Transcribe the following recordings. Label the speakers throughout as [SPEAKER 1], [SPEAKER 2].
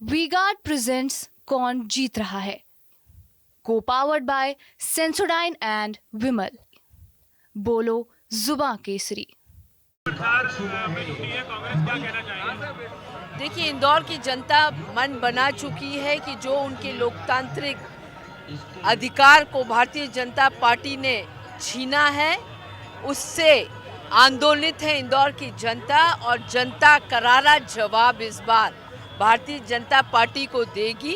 [SPEAKER 1] V-Guard presents कौन जीत रहा है, को पावर्ड बाय सेंसोडाइन एंड विमल। बोलो जुबां केसरी।
[SPEAKER 2] सरकार में जुटी है कांग्रेस, क्या कहना चाहेंगे?
[SPEAKER 3] देखिए, इंदौर की जनता मन बना चुकी है कि जो उनके लोकतांत्रिक अधिकार को भारतीय जनता पार्टी ने छीना है, उससे आंदोलित है इंदौर की जनता। और जनता करारा जवाब इस बार भारतीय जनता पार्टी को देगी।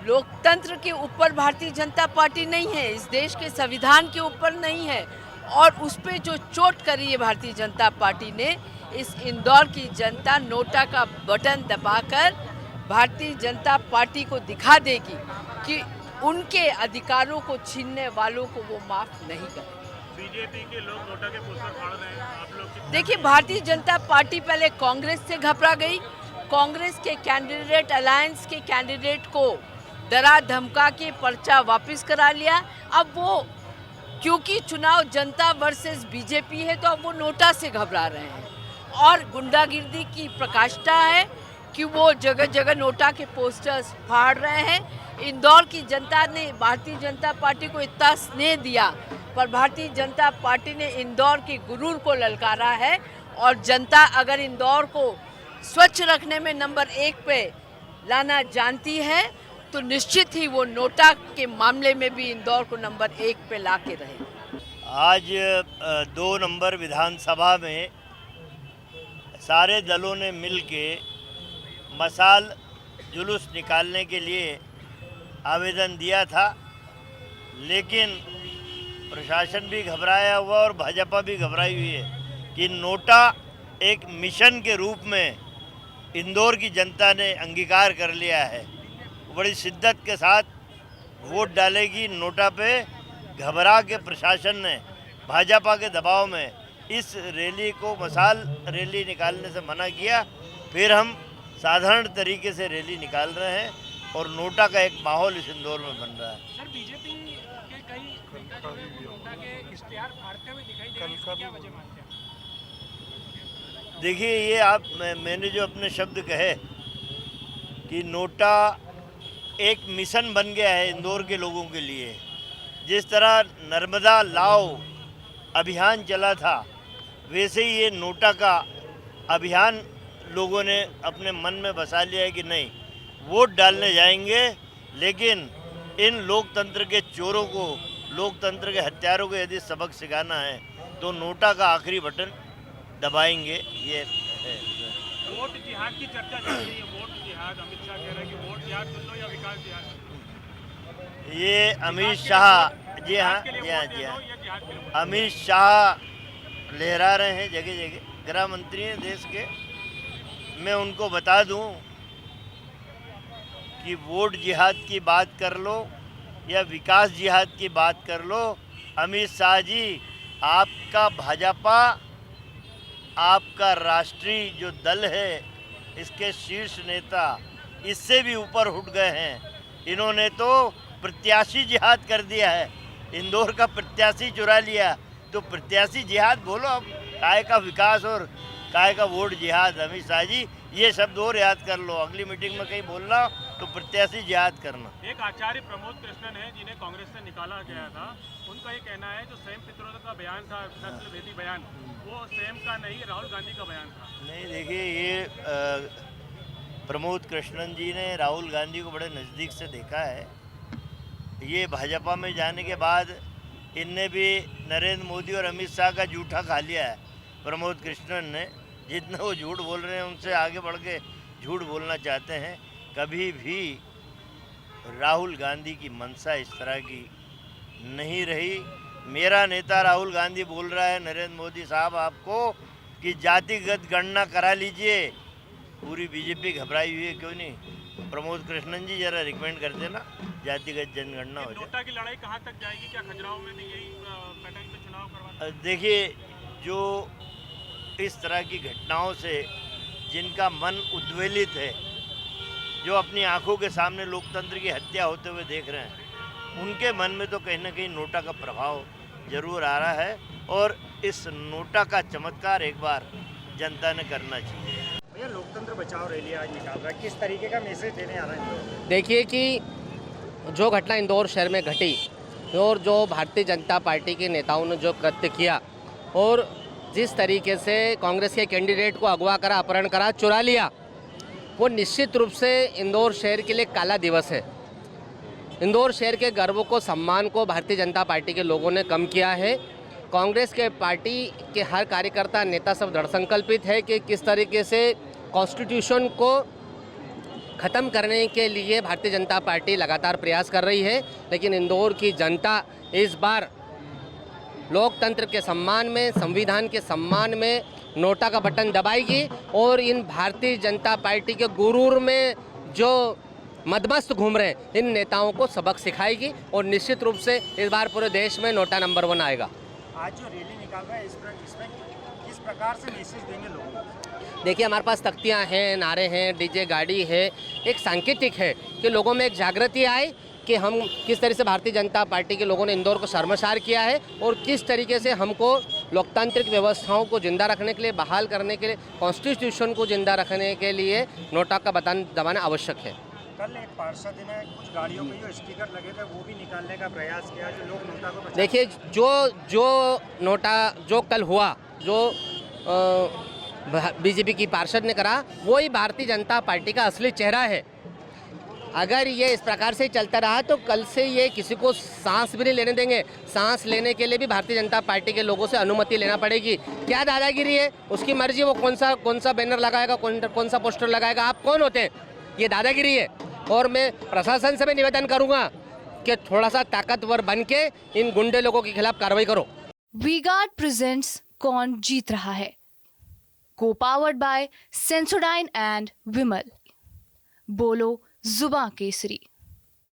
[SPEAKER 3] लोकतंत्र के ऊपर भारतीय जनता पार्टी नहीं है, इस देश के संविधान के ऊपर नहीं है। और उस पर जो चोट करी है भारतीय जनता पार्टी ने, इस इंदौर की जनता नोटा का बटन दबाकर भारतीय जनता पार्टी को दिखा देगी कि उनके अधिकारों को छीनने वालों को वो माफ नहीं करें।
[SPEAKER 2] बीजेपी के लोग नोटा के पोस्टर फाड़ रहे हैं, आप लोग
[SPEAKER 3] देखिए, भारतीय जनता पार्टी पहले कांग्रेस से घबरा गई। कांग्रेस के कैंडिडेट, अलायंस के कैंडिडेट को डरा धमका के पर्चा वापस करा लिया। अब वो, क्योंकि चुनाव जनता वर्सेस बीजेपी है, तो अब वो नोटा से घबरा रहे हैं। और गुंडागिर्दी की प्रकाष्ठा है कि वो जगह जगह नोटा के पोस्टर्स फाड़ रहे हैं। इंदौर की जनता ने भारतीय जनता पार्टी को इतना स्नेह दिया, पर भारतीय जनता पार्टी ने इंदौर के गुरूर को ललकारा है। और जनता अगर इंदौर को स्वच्छ रखने में नंबर 1 पे लाना जानती है, तो निश्चित ही वो नोटा के मामले में भी इंदौर को नंबर 1 पे ला के रहे।
[SPEAKER 4] आज 2 नंबर विधानसभा में सारे दलों ने मिल के मशाल जुलूस निकालने के लिए आवेदन दिया था, लेकिन प्रशासन भी घबराया हुआ और भाजपा भी घबराई हुई है कि नोटा एक मिशन के रूप में इंदौर की जनता ने अंगीकार कर लिया है। बड़ी शिद्दत के साथ वोट डालेगी नोटा पे। घबरा के प्रशासन ने भाजपा के दबाव में इस रैली को, मशाल रैली निकालने से मना किया। फिर हम साधारण तरीके से रैली निकाल रहे हैं और नोटा का एक माहौल इस इंदौर में बन रहा है।
[SPEAKER 2] सर, बीजेपी के कई नेता जो नोटा के इश्तेहार फाड़ते हुए दिखाई दे रहे हैं, क्या वजह मानते हैं?
[SPEAKER 4] देखिए, ये मैंने जो अपने शब्द कहे कि नोटा एक मिशन बन गया है इंदौर के लोगों के लिए। जिस तरह नर्मदा लाओ अभियान चला था, वैसे ही ये नोटा का अभियान लोगों ने अपने मन में बसा लिया है कि नहीं, वोट डालने जाएंगे, लेकिन इन लोकतंत्र के चोरों को, लोकतंत्र के हत्यारों को यदि सबक सिखाना है तो नोटा का आखिरी बटन दबाएंगे। ये है।
[SPEAKER 2] वोट जिहाद की चर्चा चल रही है, वोट जिहाद। अमित शाह कह रहे हैं कि वोट जिहाद चुन लो या विकास जिहाद।
[SPEAKER 4] ये अमित शाह, जी हाँ, अमित शाह लहरा रहे हैं जगह जगह। गृह मंत्री हैं देश के। मैं उनको बता दूं कि वोट जिहाद की बात कर लो या विकास जिहाद की बात कर लो, अमित शाह जी, आपका भाजपा, आपका राष्ट्रीय जो दल है, इसके शीर्ष नेता इससे भी ऊपर उठ गए हैं। इन्होंने तो प्रत्याशी जिहाद कर दिया है, इंदौर का प्रत्याशी चुरा लिया। तो प्रत्याशी जिहाद बोलो, अब काय का विकास और काय का वोट जिहाद। अमित शाह जी, ये शब्द और याद कर लो, अगली मीटिंग में कहीं बोलना तो प्रत्याशी जिहाद करना।
[SPEAKER 2] एक आचार्य प्रमोद कृष्णन है जिन्हें कांग्रेस से निकाला गया था, उनका ये कहना है जो स्वयं पित्रोदा का बयान था, नस्ल भेदी बयान, वो स्वयं का नहीं, राहुल गांधी का बयान था।
[SPEAKER 4] नहीं, देखिए, ये प्रमोद कृष्णन जी ने राहुल गांधी को बड़े नज़दीक से देखा है। ये भाजपा में जाने के बाद इनने भी नरेंद्र मोदी और अमित शाह का जूठा खा लिया है। प्रमोद कृष्णन ने, जितना वो झूठ बोल रहे हैं उनसे आगे बढ़ के झूठ बोलना चाहते हैं। कभी भी राहुल गांधी की मंशा इस तरह की नहीं रही। मेरा नेता राहुल गांधी बोल रहा है नरेंद्र मोदी साहब आपको कि जातिगत गणना करा लीजिए। पूरी बीजेपी घबराई हुई है, क्यों नहीं? प्रमोद कृष्णन जी जरा रिकमेंड करते ना, जातिगत जनगणना हो जाए।
[SPEAKER 2] नोटा की लड़ाई कहाँ तक जाएगी? क्या खजुराहो में भी यही पैटर्न पे चुनाव करवाना?
[SPEAKER 4] देखिए, जो इस तरह की घटनाओं से जिनका मन उद्वेलित है, जो अपनी आंखों के सामने लोकतंत्र की हत्या होते हुए देख रहे हैं, उनके मन में तो कहीं ना कहीं नोटा का प्रभाव जरूर आ रहा है। और इस नोटा का चमत्कार एक बार जनता ने करना चाहिए।
[SPEAKER 5] ये लोकतंत्र बचाओ रैली आज निकाल रहा है, किस तरीके का मैसेज देने आ रहा है?
[SPEAKER 6] देखिए कि जो घटना इंदौर शहर में घटी और जो भारतीय जनता पार्टी के नेताओं ने जो कृत्य किया और जिस तरीके से कांग्रेस के कैंडिडेट को अगवा करा, अपहरण करा, चुरा लिया, वो निश्चित रूप से इंदौर शहर के लिए काला दिवस है। इंदौर शहर के गर्व को, सम्मान को भारतीय जनता पार्टी के लोगों ने कम किया है। कांग्रेस के पार्टी के हर कार्यकर्ता, नेता सब दृढ़ संकल्पित है कि किस तरीके से कॉन्स्टिट्यूशन को ख़त्म करने के लिए भारतीय जनता पार्टी लगातार प्रयास कर रही है। लेकिन इंदौर की जनता इस बार लोकतंत्र के सम्मान में, संविधान के सम्मान में नोटा का बटन दबाएगी और इन भारतीय जनता पार्टी के गुरूर में जो मदमस्त घूम रहे इन नेताओं को सबक सिखाएगी और निश्चित रूप से इस बार पूरे देश में नोटा नंबर 1 आएगा।
[SPEAKER 5] आज जो रैली निकाल रहा है इसमें किस प्रकार से मैसेज देंगे लोगों को?
[SPEAKER 6] देखिए, हमारे पास तख्तियां हैं, नारे हैं, डीजे गाड़ी है। एक सांकेतिक है कि लोगों में एक जागृति आए कि हम किस तरह से भारतीय जनता पार्टी के लोगों ने इंदौर को शर्मसार किया है और किस तरीके से हमको लोकतांत्रिक व्यवस्थाओं को जिंदा रखने के लिए, बहाल करने के लिए, कॉन्स्टिट्यूशन को जिंदा रखने के लिए नोटा का बटन दबाना आवश्यक है।
[SPEAKER 5] कल एक पार्षद ने कुछ गाड़ियों पे जो स्टिकर लगे थे वो भी निकालने का प्रयास किया, जो लोग नोटा को
[SPEAKER 6] देखिए, जो नोटा जो कल हुआ, जो बीजेपी की पार्षद ने करा, वही भारतीय जनता पार्टी का असली चेहरा है। अगर ये इस प्रकार से चलता रहा तो कल से ये किसी को सांस भी नहीं लेने देंगे। सांस लेने के लिए भी भारतीय जनता पार्टी के लोगों से अनुमति लेना पड़ेगी। क्या दादागिरी है, उसकी मर्जी, वो कौन सा बैनर लगाएगा, कौन सा पोस्टर लगाएगा। आप कौन होते हैं? ये दादागिरी है। और मैं प्रशासन से भी निवेदन करूंगा कि थोड़ा सा ताकतवर बन के इन गुंडे लोगों के खिलाफ कार्रवाई करो।
[SPEAKER 1] वी-गार्ड प्रेजेंट्स कौन जीत रहा है, को पावर्ड बाय सेंसोडाइन एंड विमल। बोलो जुबां केसरी।